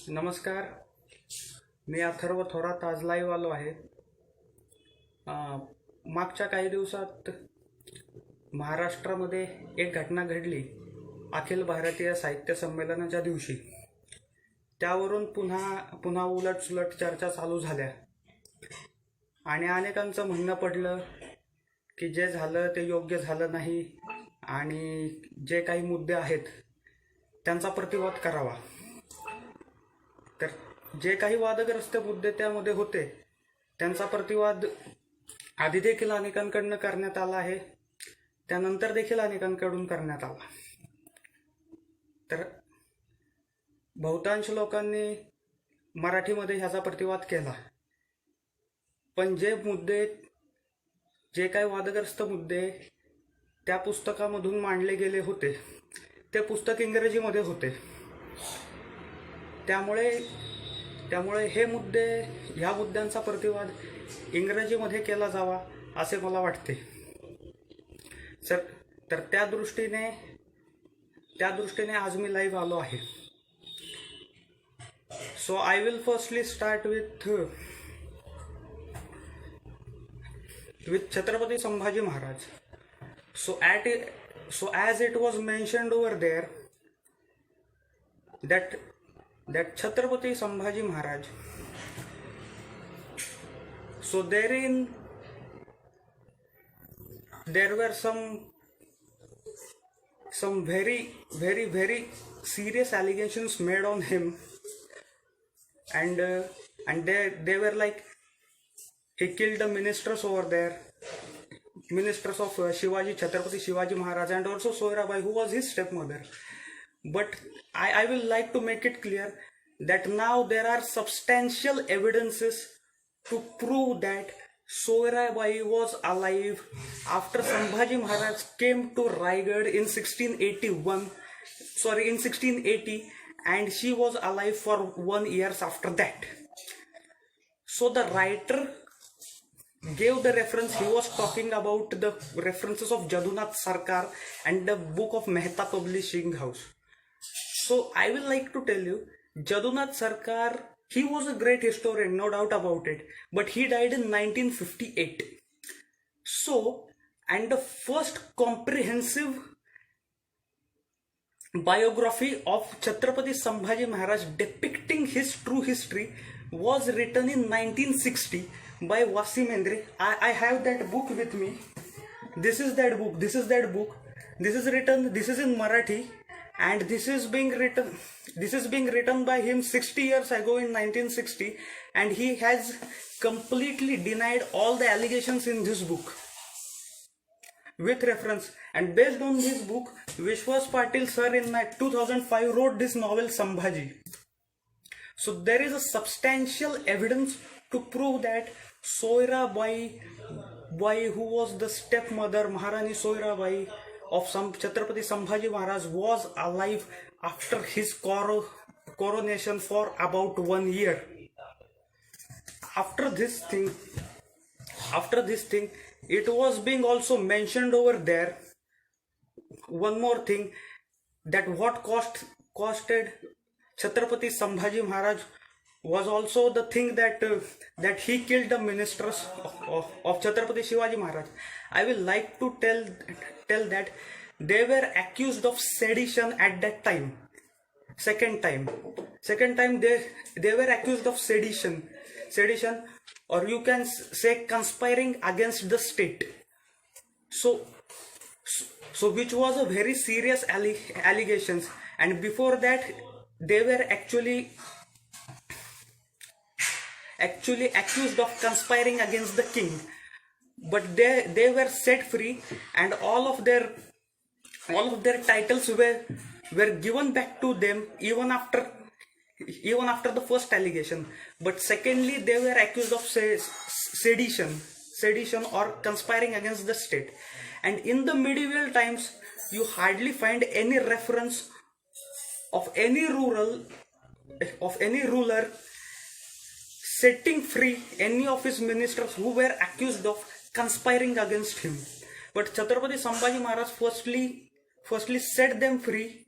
नमस्कार. मी अथर्व थोरात आज लाईव्ह आलो आहे. मागच्या काही दिवसात महाराष्ट्रामध्ये एक घटना घडली अखिल भारतीय साहित्य संमेलनाच्या दिवशी. त्यावरून पुन्हा उलटसुलट चर्चा चालू झाल्या आणि अनेकांचं म्हणणं पडलं की जे झालं ते योग्य झालं नाही आणि जे काही मुद्दे आहेत त्यांचा प्रतिवाद करावा. तर जे काही वादग्रस्त मुद्दे त्यामध्ये होते त्यांचा प्रतिवाद आधी देखील अनेकांकडून करण्यात आला आहे, त्यानंतर देखील अनेकांकडून करण्यात आला. तर बहुतांश लोकांनी मराठीमध्ये ह्याचा प्रतिवाद केला, पण जे काही वादग्रस्त मुद्दे त्या पुस्तकामधून मांडले गेले होते ते पुस्तक इंग्रजीमध्ये होते. त्यामुळे ह्या मुद्द्यांचा प्रतिवाद इंग्रजीमध्ये केला जावा असे मला वाटते. तर त्या दृष्टीने आज मी लाईव्ह आलो आहे. So I will firstly start with Chhatrapati Sambhaji Maharaj. So as it was mentioned over there that Chhatrapati Sambhaji Maharaj, so there were some very very very serious allegations made on him, and they were like he killed the ministers over there, ministers of Chhatrapati Shivaji Maharaj, and also Soirabai, who was his stepmother. But I will like to make it clear that now there are substantial evidences to prove that Soirabai was alive after Sambhaji Maharaj came to Raigad in 1680, and she was alive for 1 year after that. So the writer gave the reference. He was talking about the references of Jadunath Sarkar and the book of Mehta Publishing House. So I will like to tell you, Jadunath Sarkar, he was a great historian, no doubt about it, but he died in 1958. So, and the first comprehensive biography of Chhatrapati Sambhaji Maharaj depicting his true history was written in 1960 by Wasim Endre. I have that book with me. This is that book. This is in Marathi, and this is being written by him 60 years ago in 1960, and he has completely denied all the allegations in this book with reference. And based on this book, Vishwas Patil sir in 2005 wrote this novel Sambhaji. So there is a substantial evidence to prove that Soirabai, who was the stepmother, Maharani Soirabai of Chhatrapati Sambhaji Maharaj, was alive after his coronation for about 1 year. After this thing, it was being also mentioned over there. One more thing, that what costed Chhatrapati Sambhaji Maharaj was also the thing that he killed the ministers of Chhatrapati Shivaji Maharaj. I will like to tell that they were accused of sedition at that time. Second time they were accused of sedition, or you can say conspiring against the state. So which was a very serious allegations, and before that they were actually accused of conspiring against the king, but they were set free, and all of their titles were given back to them even after the first allegation. But secondly, they were accused of sedition or conspiring against the state. And in the medieval times, you hardly find any reference of any ruler setting free any of his ministers who were accused of conspiring against him. But Chhatrapati Sambhaji Maharaj firstly set them free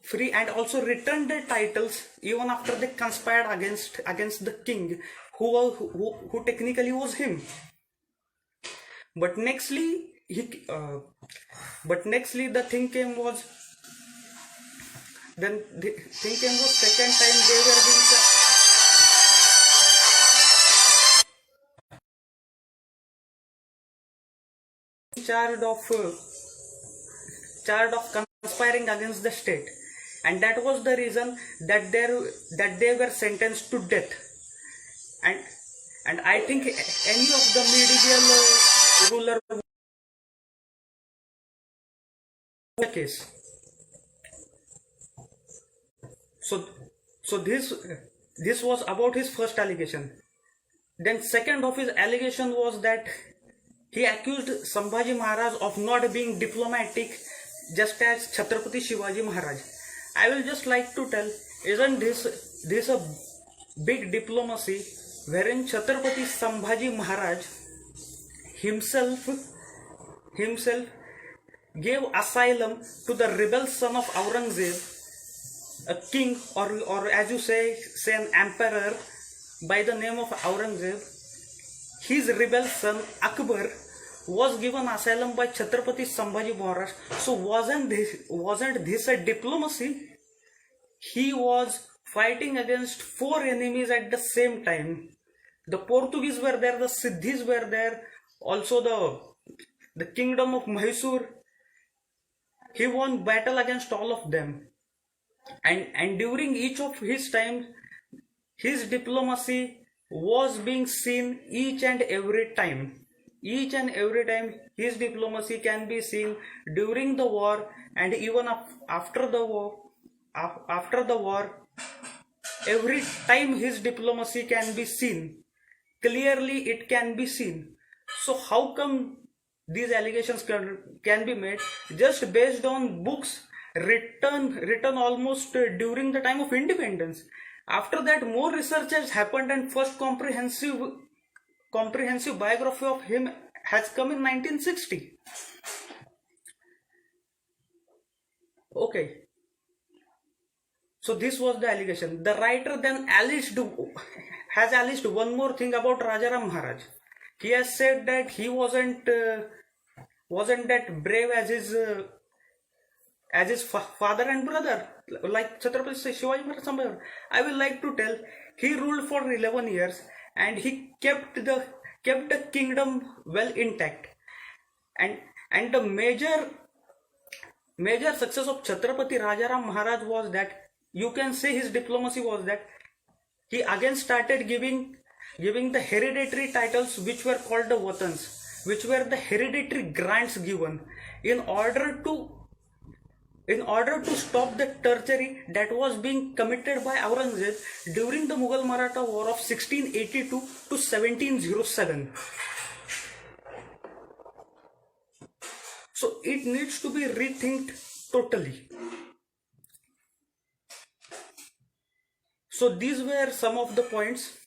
free and also returned their titles even after they conspired against the king, who technically was him. But nextly the thing came was second time they were being charged of conspiring against the state, and that was the reason that they were sentenced to death. And I think any of the medieval ruler case. So this was about his first allegation. Then second of his allegation was that he accused Sambhaji Maharaj of not being diplomatic, just as Chhatrapati Shivaji Maharaj. I will just like to tell, isn't this a big diplomacy wherein Chhatrapati Sambhaji Maharaj himself gave asylum to the rebel son of Aurangzeb, a king, or as you say an emperor by the name of Aurangzeb. His rebel son Akbar was given asylum by Chhatrapati Sambhaji Maharaj. So wasn't this a diplomacy? He was fighting against four enemies at the same time. The Portuguese were there, the Siddhis were there, also the kingdom of Mysore. He won battle against all of them. And during each of his times, his diplomacy was being seen each and every time. Each and every time his diplomacy can be seen during the war and even after the war. After the war, every time his diplomacy can be seen. Clearly it can be seen. So how come these allegations can be made just based on books written almost during the time of independence? After that, more research has happened, and first comprehensive biography of him has come in 1960. Okay. So this was the allegation. The writer then has alleged one more thing about Rajaram Maharaj. He has said that he wasn't that brave as his father and brother, like Chhatrapati Shivaji Maharaj. I will like to tell, he ruled for 11 years and he kept the kingdom well intact. And the major success of Chhatrapati Rajaram Maharaj was that, you can say his diplomacy was that he again started giving the hereditary titles, which were called the Vatans, which were the hereditary grants given in order to stop the treachery that was being committed by Aurangzeb during the Mughal Maratha War of 1682 to 1707. So it needs to be rethinked totally. So these were some of the points.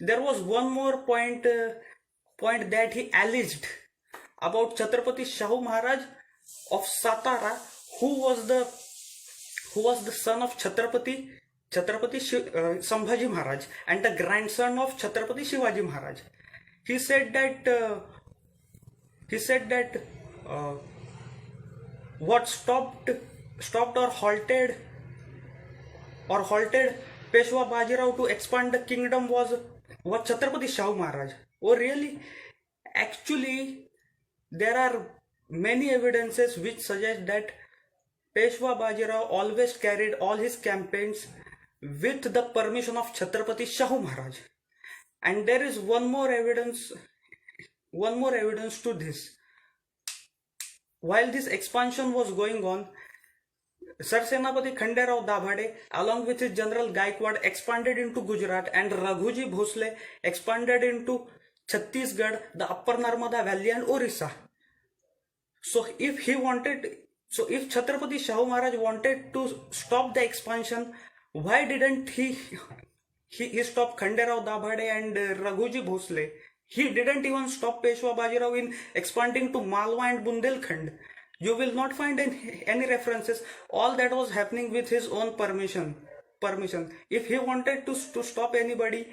There was one more point that he alleged about Chhatrapati Shahu Maharaj of Satara, who was the son of Chhatrapati Sambhaji Maharaj and the grandson of Chhatrapati Shivaji Maharaj. He said that what stopped or halted Peshwa Bajirao to expand the kingdom was Chhatrapati Shahu Maharaj. Oh really? Actually, there are many evidences which suggest that Peshwa Bajirao always carried all his campaigns with the permission of Chhatrapati Shahu Maharaj. And there is one more evidence to this. While this expansion was going on, Sir Senapati Khanderao Dabhade, along with his General Gaikwad, expanded into Gujarat, and Raghuji Bhosle expanded into Chhattisgarh, the Upper Narmada Valley, and Orissa. So if Chhatrapati Shahu Maharaj wanted to stop the expansion, why didn't he stop Khanderao Dabhade and Raghuji Bhosle? He didn't even stop Peshwa Bajirao in expanding to Malwa and Bundelkhand. You will not find any references. All that was happening with his own permission. If he wanted to stop anybody,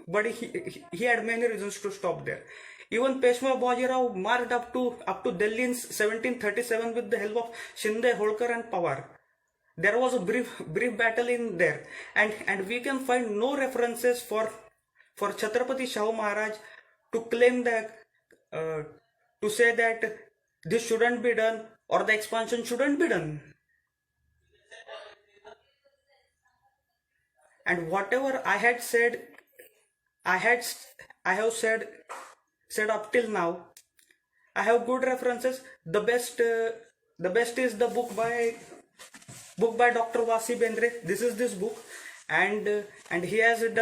but he had many reasons to stop there. Even Peshwa Bajirao marched up to Delhi in 1737 with the help of Shinde, Holkar and Pawar. There was a brief battle in there, and we can find no references for Chhatrapati Shahu Maharaj to claim that, to say that this shouldn't be done or the expansion shouldn't be done. And whatever I had said, I had I have said up till now, I have good references. The best is the book by Dr. Vasi Bendre. This is this book, and he had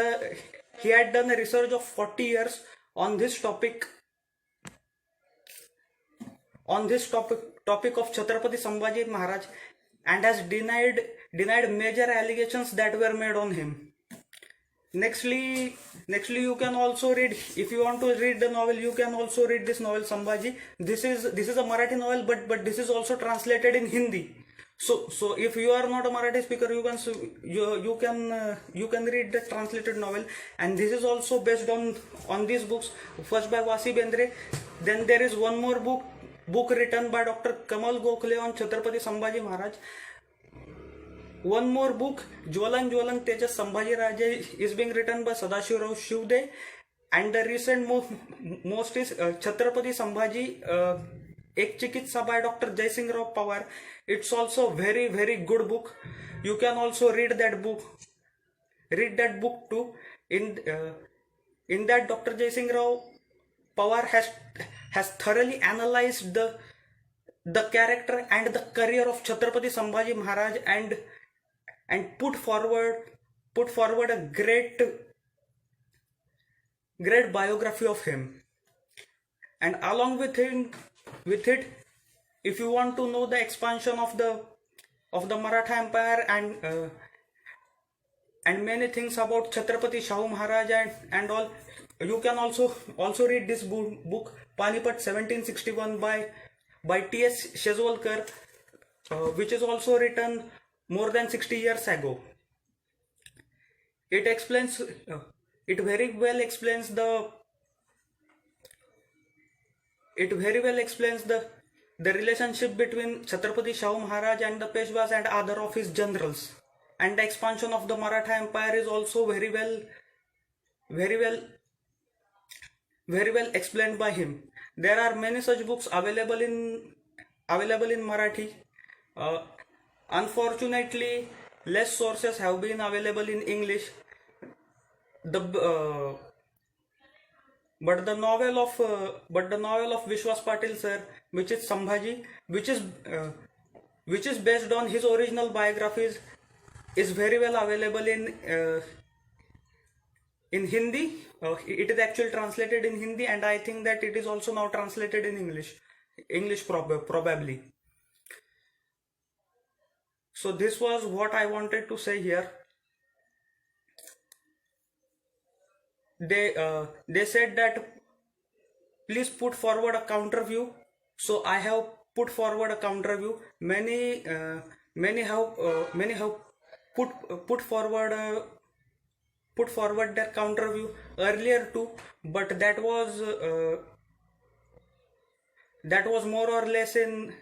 done a research of 40 years on this topic, topic of Chhatrapati Sambhaji Maharaj, and has denied major allegations that were made on him. Nextly, you can also read, if you want to read the novel, you can also read this novel Sambhaji. This is a Marathi novel, but this is also translated in Hindi. So if you are not a Marathi speaker, you can read the translated novel, and this is also based on these books, first by Vasi Bendre. Then there is one more book written by Dr. Kamal Gokhale on Chhatrapati Sambhaji Maharaj. One more book, Jwalan Tejas Sambhaji Raje, is being written by Sadashiv Rao Shivde, and the recent most is Chhatrapati Sambhaji Ek Chikitsa by Dr. Jai Singh Rao Pawar. It's also very, very good book. You can also read that book. Read that book too. In that, Dr. Jai Singh Rao Pawar has thoroughly analyzed the character and the career of Chhatrapati Sambhaji Maharaj, and put forward a great biography of him. And along with it, if you want to know the expansion of the Maratha Empire and many things about Chhatrapati Shahu Maharaj and all, you can also read this book Panipat 1761 by T.S. Shezwalkar, which is also written more than 60 years ago. It very well explains the relationship between Chhatrapati Shahu Maharaj and the Peshwas and other of his generals. And the expansion of the Maratha Empire is also very well explained by him. There are many such books available in Marathi. Unfortunately, less sources have been available in English. But the novel of Vishwas Patil sir, which is Sambhaji, which is based on his original biographies, is very well available in Hindi. It is actually translated in Hindi, and I think that it is also now translated in English probably. So this was what I wanted to say here. They said that please put forward a counter view. So I have put forward a counter view. Many have put forward their counter view earlier too, but that was more or less in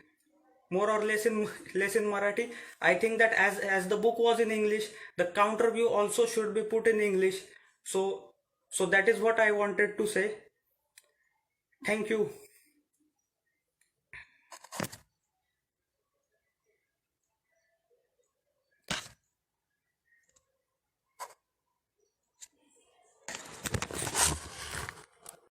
Marathi. I think that as the book was in English, the counter view also should be put in English. So that is what I wanted to say. Thank you.